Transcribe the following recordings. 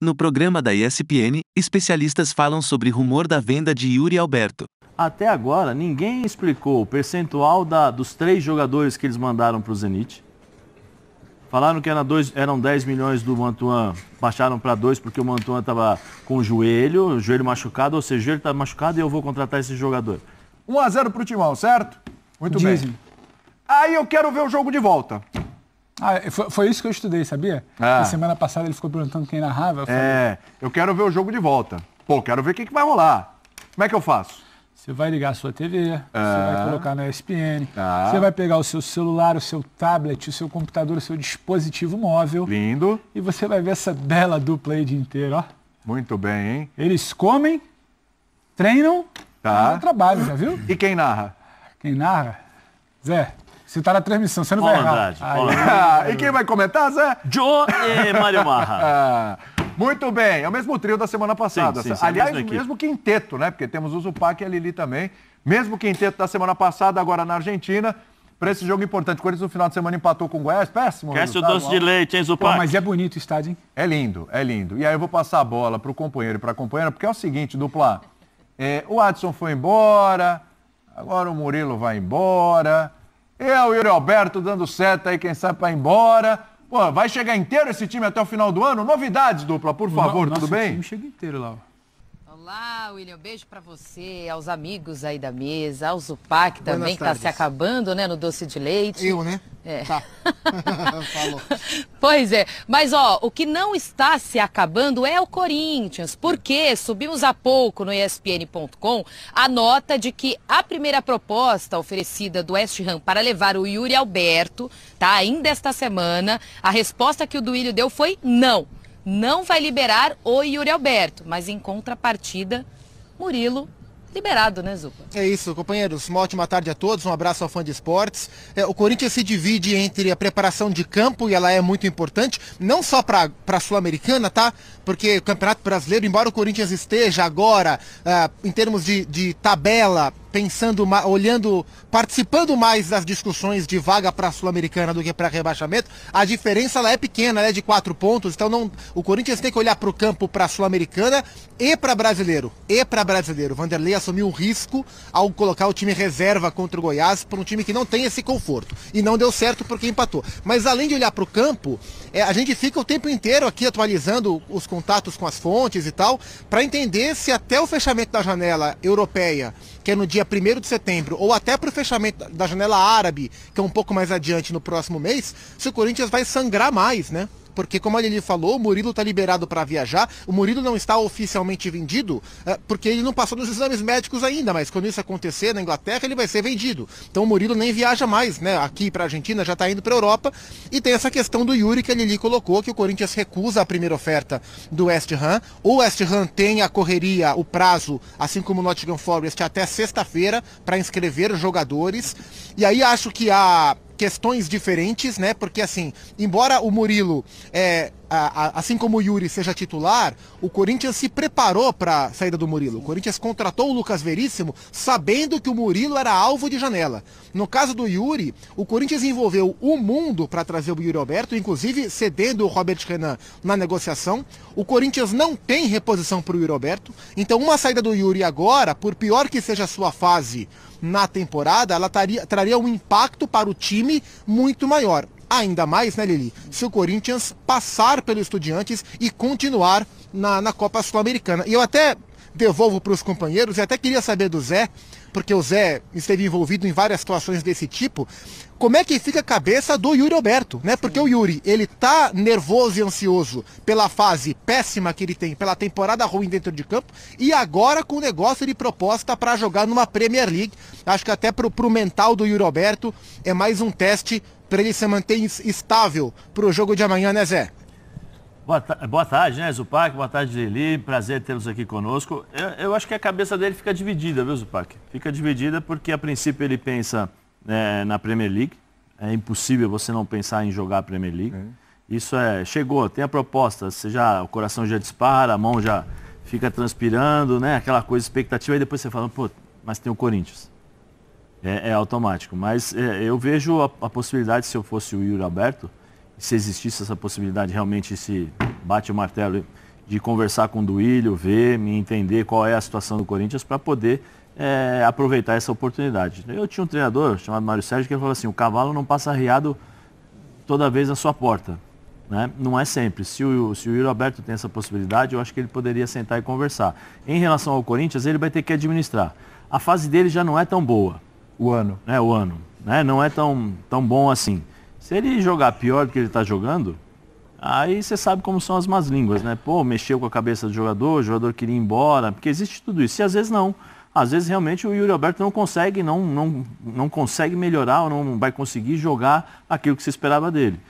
No programa da ESPN, especialistas falam sobre rumor da venda de Yuri Alberto. Até agora, ninguém explicou o percentual dos 3 jogadores que eles mandaram para o Zenit. Falaram que eram 10 milhões do Mantuan, baixaram para 2 porque o Mantuan estava com o joelho machucado, ou seja, o joelho está machucado e eu vou contratar esse jogador. 1-0 pro Timão, certo? Muito bem. Aí eu quero ver o jogo de volta. Foi isso que eu estudei, sabia? Na semana passada ele ficou perguntando quem narrava. Eu quero ver o jogo de volta. Pô, quero ver o que vai rolar. Como é que eu faço? Você vai ligar a sua TV, você vai colocar na ESPN, você vai pegar o seu celular, o seu tablet, o seu computador, o seu dispositivo móvel. Lindo. E você vai ver essa bela dupla aí o dia inteiro, ó. Muito bem, hein? Eles comem, treinam, trabalham, já viu? E quem narra? Quem narra? Zé, você tá na transmissão, você não vai errar. E quem vai comentar, Zé? Joe e Mário Marra. Muito bem, é o mesmo trio da semana passada. Sim, aliás, o mesmo quinteto, né? Porque temos o Zupac e a Lili também. Mesmo quinteto da semana passada, agora na Argentina. Para esse jogo importante. O Corinthians no final de semana empatou com o Goiás. Péssimo. Quer o doce de leite, hein, Zupac? Mas é bonito o estádio, hein? É lindo, é lindo. E aí eu vou passar a bola pro companheiro e pra companheira, porque é o seguinte, dupla. O Adson foi embora, agora o Murilo vai embora. E o Yuri Alberto dando seta aí, quem sabe, para ir embora. Pô, vai chegar inteiro esse time até o final do ano? Novidades, dupla, por favor, tudo bem? O time chega inteiro lá. Olá, William, beijo pra você, aos amigos aí da mesa, ao Zupac também, que tá se acabando, né, no doce de leite. Eu, né? Tá. Falou. Pois é, mas ó, o que não está se acabando é o Corinthians, porque subimos há pouco no ESPN.com a nota de que a primeira proposta oferecida do West Ham para levar o Yuri Alberto, tá, ainda esta semana, a resposta que o Duílio deu foi não. Não vai liberar o Yuri Alberto, mas em contrapartida, Murilo liberado, né, Zupa? É isso, companheiros. Uma ótima tarde a todos, um abraço ao fã de esportes. O Corinthians se divide entre a preparação de campo, e ela é muito importante, não só para a Sul-Americana, tá? Porque o Campeonato Brasileiro, embora o Corinthians esteja agora, em termos de tabela, pensando, olhando, participando mais das discussões de vaga para a Sul-Americana do que para rebaixamento, a diferença ela é pequena, ela é de 4 pontos, então o Corinthians tem que olhar para o campo, para a Sul-Americana e para brasileiro. O Vanderlei assumiu um risco ao colocar o time reserva contra o Goiás para um time que não tem esse conforto. E não deu certo porque empatou. Mas além de olhar para o campo, a gente fica o tempo inteiro aqui atualizando os contatos com as fontes e tal, para entender se até o fechamento da janela europeia, que é no dia 1º de setembro, ou até para o fechamento da janela árabe, que é um pouco mais adiante no próximo mês, se o Corinthians vai sangrar mais, né? Porque, como a Lili falou, o Murilo está liberado para viajar. O Murilo não está oficialmente vendido, porque ele não passou nos exames médicos ainda, mas quando isso acontecer na Inglaterra, ele vai ser vendido. Então o Murilo nem viaja mais, né? Aqui para a Argentina, já está indo para a Europa. E tem essa questão do Yuri que a Lili colocou, que o Corinthians recusa a primeira oferta do West Ham. O West Ham tem a correria, o prazo, assim como o Nottingham Forest, até sexta-feira para inscrever jogadores. E aí acho que há questões diferentes, né? Porque assim, embora o Murilo, assim como o Yuri seja titular, o Corinthians se preparou para a saída do Murilo. O Corinthians contratou o Lucas Veríssimo sabendo que o Murilo era alvo de janela. No caso do Yuri, o Corinthians envolveu o mundo para trazer o Yuri Alberto, inclusive cedendo o Robert Renan na negociação. O Corinthians não tem reposição para o Yuri Alberto, então uma saída do Yuri agora, por pior que seja a sua fase na temporada, ela traria um impacto para o time muito maior. Ainda mais, né, Lili, se o Corinthians passar pelo Estudiantes e continuar na Copa Sul-Americana. E eu até devolvo para os companheiros, e até queria saber do Zé, porque o Zé esteve envolvido em várias situações desse tipo, como é que fica a cabeça do Yuri Alberto, né? Porque o Yuri, ele tá nervoso e ansioso pela fase péssima que ele tem, pela temporada ruim dentro de campo, e agora com o negócio de proposta para jogar numa Premier League. Acho que até pro mental do Yuri Alberto é mais um teste para ele se manter estável pro jogo de amanhã, né, Zé? Boa tarde, né, Zupac? Boa tarde, Lili. Prazer tê-los aqui conosco. Eu acho que a cabeça dele fica dividida, viu, Zupac? Fica dividida porque, a princípio, ele pensa na Premier League. É impossível você não pensar em jogar a Premier League. Isso chegou, tem a proposta, o coração já dispara, a mão já fica transpirando, né? Aquela coisa, expectativa, e depois você fala, pô, mas tem o Corinthians. É automático. Mas eu vejo a possibilidade, se eu fosse o Yuri Alberto, se existisse essa possibilidade, realmente se bate o martelo de conversar com o Duílio, ver, me entender qual é a situação do Corinthians para poder aproveitar essa oportunidade. Eu tinha um treinador chamado Mário Sérgio que ele falou assim, o cavalo não passa arriado toda vez na sua porta. Né? Não é sempre. Se o Yuri Alberto tem essa possibilidade, eu acho que ele poderia sentar e conversar. Em relação ao Corinthians, ele vai ter que administrar. A fase dele já não é tão boa. O ano. O ano. Né? Não é tão bom assim. Se ele jogar pior do que ele está jogando, aí você sabe como são as más línguas, né? Pô, mexeu com a cabeça do jogador, o jogador queria ir embora, porque existe tudo isso. E às vezes não. Às vezes realmente o Yuri Alberto não consegue melhorar ou não vai conseguir jogar aquilo que se esperava dele.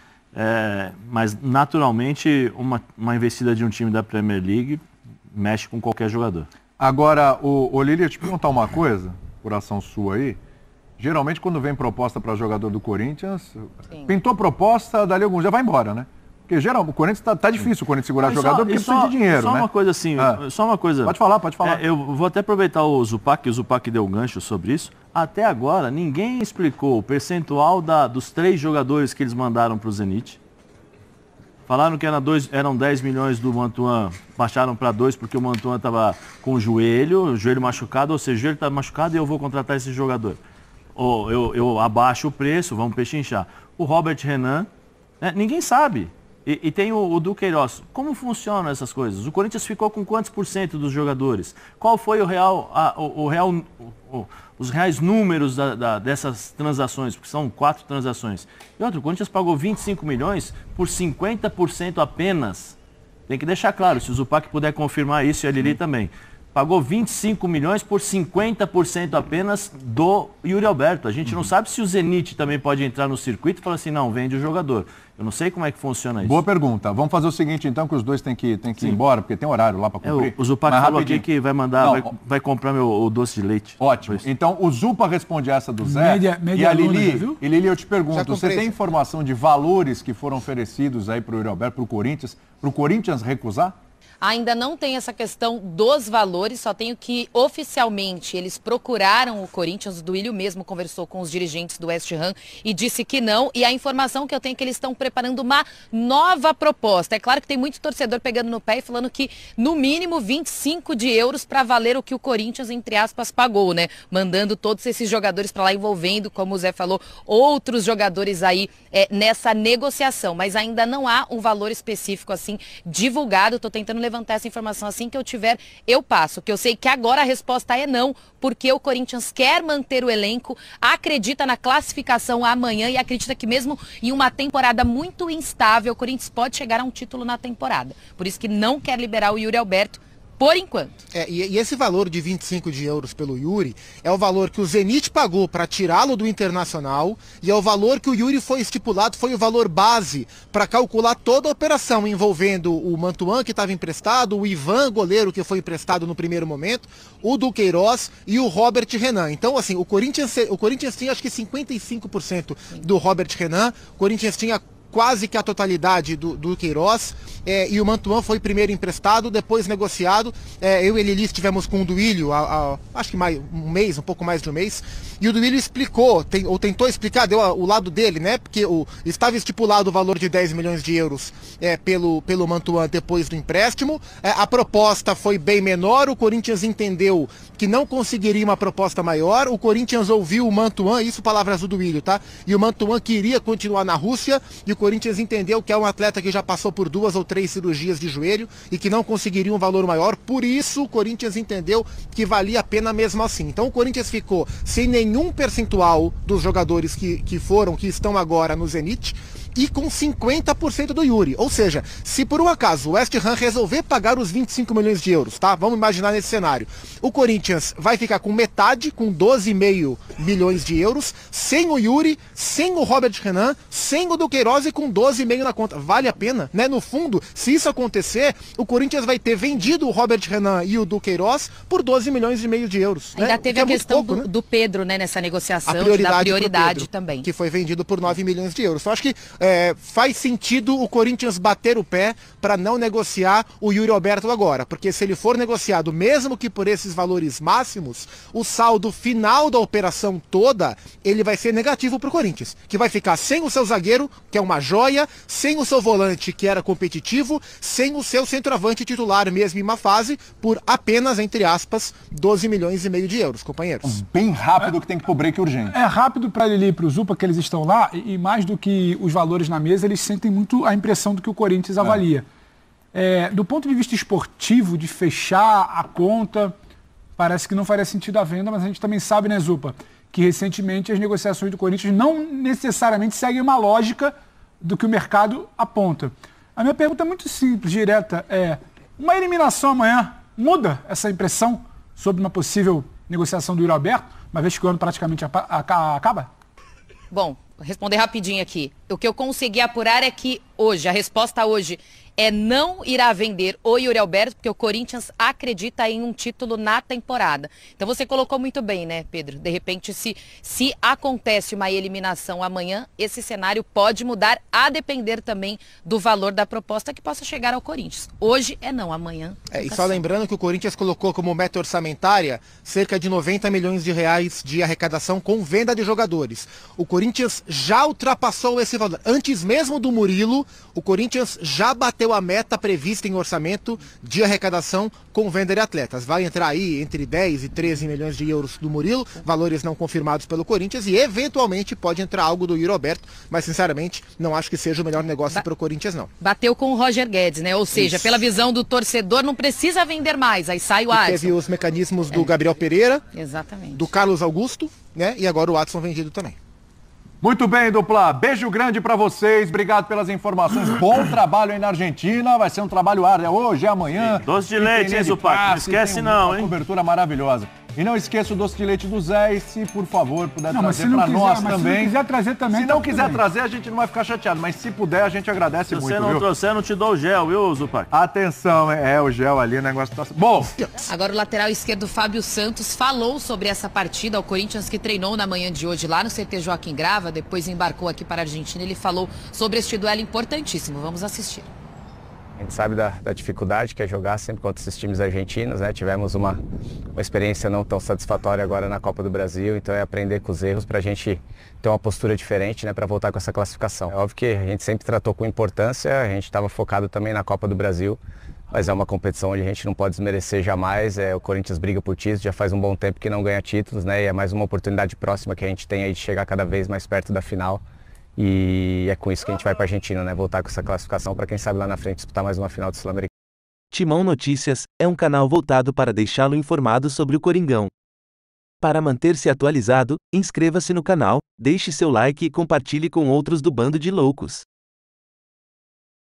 Mas naturalmente uma investida de um time da Premier League mexe com qualquer jogador. Agora, o Lili, eu te perguntar uma coisa, por ação sua aí. Geralmente quando vem proposta para jogador do Corinthians, pintou proposta, dali alguns já vai embora, né? Porque geralmente o Corinthians tá difícil o Corinthians segurar jogador porque precisa de dinheiro, só né? Uma coisa assim, só uma coisa. Pode falar. Eu vou até aproveitar o Zupac deu gancho sobre isso. Até agora, ninguém explicou o percentual dos 3 jogadores que eles mandaram para o Zenit. Falaram que eram 10 milhões do Mantuan, baixaram para 2 porque o Mantuan estava com o joelho machucado, ou seja, o joelho está machucado e eu vou contratar esse jogador. Ou eu abaixo o preço, vamos pechinchar. O Robert Renan, ninguém sabe. E tem o Duqueiroz. Como funcionam essas coisas? O Corinthians ficou com quantos % dos jogadores? Qual foi os reais números dessas transações? Porque são 4 transações. E outro, o Corinthians pagou 25 milhões por 50% apenas. Tem que deixar claro, se o Zupac puder confirmar isso e a Lili também. Pagou 25 milhões por 50% apenas do Yuri Alberto. A gente não sabe se o Zenit também pode entrar no circuito e falar assim, não, vende o jogador. Eu não sei como é que funciona isso. Boa pergunta. Vamos fazer o seguinte, então, que os dois têm que ir embora, porque tem horário lá para cumprir. O Zupac falou aqui que vai mandar, vai comprar o doce de leite. Ótimo. Então, o Zupa responde essa do Zé. E a Lili, eu te pergunto, você tem informação de valores que foram oferecidos aí para o Yuri Alberto, para o Corinthians recusar? Ainda não tem essa questão dos valores, só tenho que oficialmente eles procuraram o Corinthians, o Duílio mesmo conversou com os dirigentes do West Ham e disse que não, e a informação que eu tenho é que eles estão preparando uma nova proposta. É claro que tem muito torcedor pegando no pé e falando que no mínimo 25 de euros para valer o que o Corinthians, entre aspas, pagou, né? Mandando todos esses jogadores para lá, envolvendo, como o Zé falou, outros jogadores aí nessa negociação, mas ainda não há um valor específico assim divulgado. Estou tentando levantar essa informação, assim que eu tiver, eu passo. Que eu sei que agora a resposta é não, porque o Corinthians quer manter o elenco, acredita na classificação amanhã e acredita que mesmo em uma temporada muito instável, o Corinthians pode chegar a um título na temporada. Por isso que não quer liberar o Yuri Alberto por enquanto. E esse valor de 25 de euros pelo Yuri é o valor que o Zenit pagou para tirá-lo do Internacional e é o valor que o Yuri foi estipulado, foi o valor base para calcular toda a operação envolvendo o Mantuan, que estava emprestado, o Ivan, goleiro, que foi emprestado no primeiro momento, o Duqueiroz e o Robert Renan. Então, assim, o Corinthians tinha acho que 55% do Robert Renan, o Corinthians tinha quase que a totalidade do Queiroz, e o Mantuan foi primeiro emprestado, depois negociado. Eu e a Lili estivemos com o Duílio, acho que um pouco mais de um mês, e o Duílio explicou, ou tentou explicar, deu o lado dele, né? Porque estava estipulado o valor de 10 milhões de euros pelo Mantuan depois do empréstimo. A proposta foi bem menor, o Corinthians entendeu que não conseguiria uma proposta maior, o Corinthians ouviu o Mantuan, isso palavras do Duílio, tá? E o Mantuan queria continuar na Rússia, e o Corinthians entendeu que é um atleta que já passou por 2 ou 3 cirurgias de joelho e que não conseguiria um valor maior, por isso o Corinthians entendeu que valia a pena mesmo assim. Então o Corinthians ficou sem nenhum percentual dos jogadores que estão agora no Zenit, e com 50% do Yuri. Ou seja, se por um acaso o West Ham resolver pagar os 25 milhões de euros, tá? Vamos imaginar nesse cenário. O Corinthians vai ficar com metade, com 12,5 milhões de euros, sem o Yuri, sem o Robert Renan, sem o Duqueiroz e com 12,5 na conta. Vale a pena, né? No fundo, se isso acontecer, o Corinthians vai ter vendido o Robert Renan e o Duqueiroz por 12 milhões e meio de euros. Ainda teve a questão do Pedro, né, nessa negociação, da prioridade também. Que foi vendido por 9 milhões de euros. Então acho que faz sentido o Corinthians bater o pé para não negociar o Yuri Alberto agora, porque se ele for negociado, mesmo que por esses valores máximos, o saldo final da operação toda, ele vai ser negativo para o Corinthians, que vai ficar sem o seu zagueiro, que é uma joia, sem o seu volante, que era competitivo, sem o seu centroavante titular, mesmo em uma fase, por apenas, entre aspas, 12 milhões e meio de euros, companheiros. Bem rápido que tem que ir pro break urgente. É rápido para ele e para o Zupa, que eles estão lá, e mais do que os valores na mesa, eles sentem muito a impressão do que o Corinthians avalia. Do ponto de vista esportivo, de fechar a conta, parece que não faria sentido a venda, mas a gente também sabe, né, Zupa, que recentemente as negociações do Corinthians não necessariamente seguem uma lógica do que o mercado aponta. A minha pergunta é muito simples, direta, uma eliminação amanhã muda essa impressão sobre uma possível negociação do Yuri Alberto, uma vez que o ano praticamente acaba? Bom, vou responder rapidinho aqui. O que eu consegui apurar é que hoje, a resposta hoje é não irá vender o Yuri Alberto, porque o Corinthians acredita em um título na temporada. Então você colocou muito bem, né, Pedro? De repente, se acontece uma eliminação amanhã, esse cenário pode mudar, a depender também do valor da proposta que possa chegar ao Corinthians. Hoje é não, amanhã. E só lembrando que o Corinthians colocou como meta orçamentária cerca de 90 milhões de reais de arrecadação com venda de jogadores. O Corinthians já ultrapassou esse valor. Antes mesmo do Murilo, o Corinthians já bateu a meta prevista em orçamento de arrecadação com venda de atletas. Vai entrar aí entre 10 e 13 milhões de euros do Murilo, valores não confirmados pelo Corinthians, e eventualmente pode entrar algo do Yuri Alberto, mas sinceramente não acho que seja o melhor negócio para o Corinthians, não. Bateu com o Roger Guedes, né? Ou seja, pela visão do torcedor, não precisa vender mais, aí sai o Adson. Teve os mecanismos do Gabriel Pereira, exatamente, do Carlos Augusto, né? E agora o Adson vendido também. Muito bem, dupla. Beijo grande pra vocês. Obrigado pelas informações. Bom trabalho aí na Argentina. Vai ser um trabalho árduo. Hoje, amanhã. Doce de leite, hein, Zupac? Não esquece não, hein? Cobertura maravilhosa. E não esqueça o doce de leite do Zé. E se, por favor, puder trazer pra nós também. Se não quiser trazer também. Se não quiser trazer, a gente não vai ficar chateado. Mas se puder, a gente agradece muito, Se você não trouxer, eu não te dou o gel, viu, Zupac? Atenção, o gel ali, o negócio tá... Bom. Agora o lateral esquerdo, Fábio Santos, falou sobre essa partida. O Corinthians que treinou na manhã de hoje lá no CT Joaquim Grava, depois embarcou aqui para a Argentina. Ele falou sobre este duelo importantíssimo. Vamos assistir. A gente sabe da dificuldade que é jogar sempre contra esses times argentinos, né? Tivemos uma experiência não tão satisfatória agora na Copa do Brasil, então é aprender com os erros para a gente ter uma postura diferente, né? Para voltar com essa classificação. É óbvio que a gente sempre tratou com importância, a gente estava focado também na Copa do Brasil, mas é uma competição onde a gente não pode desmerecer jamais. O Corinthians briga por títulos, já faz um bom tempo que não ganha títulos, né? E é mais uma oportunidade próxima que a gente tem aí de chegar cada vez mais perto da final. E é com isso que a gente vai para a Argentina, né? Voltar com essa classificação para quem sabe lá na frente disputar mais uma final do Sul-Americano. Timão Notícias é um canal voltado para deixá-lo informado sobre o Coringão. Para manter-se atualizado, inscreva-se no canal, deixe seu like e compartilhe com outros do Bando de Loucos.